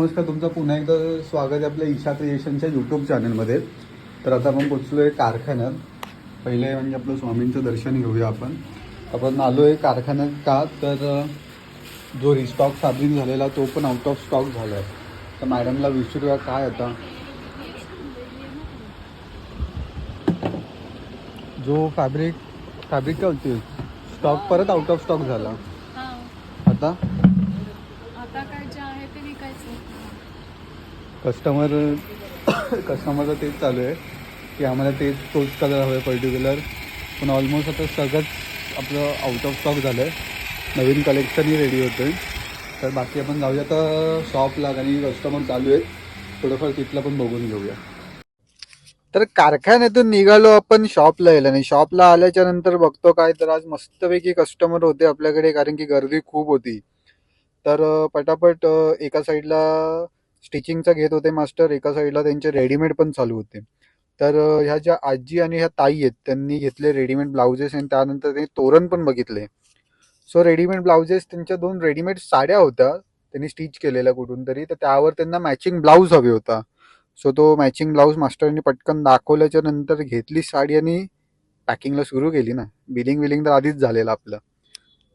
नमस्कार, तुमचं पुन्हा एकदा स्वागत आहे आपल्या ईशा क्रिएशनच्या यूट्यूब चॅनलमध्ये. तर आता आपण पोचलो आहे कारखान्यात. पहिले म्हणजे आपलं स्वामींचं दर्शन घेऊया. आपण आलो आहे कारखान्यात का तर जो रिस्टॉक फॅब्रिक झालेला तो पण आउट ऑफ स्टॉक झाला आहे. तर मॅडमला विचारूया काय आता जो फॅब्रिक काय होती स्टॉक परत आउट ऑफ स्टॉक झाला. आता काय जे आहे ते विकायचं. कस्टमरचं तेच चालू आहे की आम्हाला तोच कलर हवे पर्टिक्युलर. पण ऑलमोस्ट आता सगळंच आपलं आउट ऑफ स्टॉक झालं आहे. नवीन कलेक्शनही रेडी होतं आहे. तर बाकी आपण जाऊया आता शॉपला आणि कस्टमर चालू आहेत. थोडंफार तिथलं पण बघून घेऊया. तर कारखान्यातून निघालो आपण शॉपला यायला. आणि शॉपला आल्याच्या नंतर बघतो काय तर आज मस्तपैकी कस्टमर होते आपल्याकडे, कारण की गर्दी खूप होती. तर पटापट एका साईडला स्टिचिंगचा घेत होते मास्टर, एका साईडला त्यांचे रेडीमेड पण चालू होते. तर ह्या ज्या आजी आणि ह्या ताई आहेत त्यांनी घेतले रेडीमेड ब्लाउजेस आणि त्यानंतर त्यांनी तोरण पण बघितले. सो रेडीमेड ब्लाउजेस, त्यांच्या 2 रेडीमेड साड्या होत्या त्यांनी स्टिच केलेल्या कुठून तरी, तर त्यावर त्यांना मॅचिंग ब्लाऊज हवे होता. सो तो मॅचिंग ब्लाऊज मास्टरनी पटकन दाखवल्याच्या नंतर घेतली साडी आणि पॅकिंगला सुरू केली ना. बिलिंग तर आधीच झालेलं आपलं.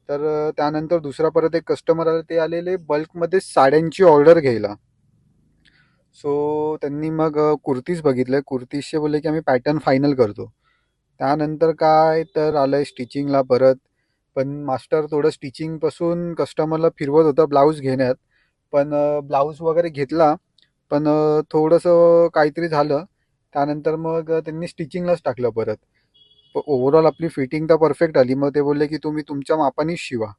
तर त्यानंतर दुसरा परत एक कस्टमर आले, ते आलेले बल्कमध्ये साड्यांची ऑर्डर घ्यायला. सो त्यांनी मग कुर्तीज बघितले. कुर्तीजचे बोलले की आम्ही पॅटर्न फायनल करतो. त्यानंतर काय तर आलं आहे स्टिचिंगला परत. पण मास्टर थोडं स्टिचिंगपासून कस्टमरला फिरवत होता ब्लाऊज घेण्यात. पण ब्लाऊज वगैरे घेतला, पण थोडंसं काहीतरी झालं. त्यानंतर मग त्यांनी स्टिचिंगलाच टाकलं परत. ओव्हरऑल आपली फिटिंग तर परफेक्ट आली. मग ते बोलले की तुम्ही तुमच्या मापानेच शिवा.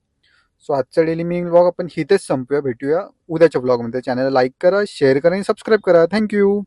सो आजचा डेली मिनिंग व्लॉग आपण इथेच संपूया. भेटूया उद्याच्या व्लॉगमध्ये. चॅनलला लाईक करा, शेअर करा आणि सबस्क्राईब करा. थँक्यू.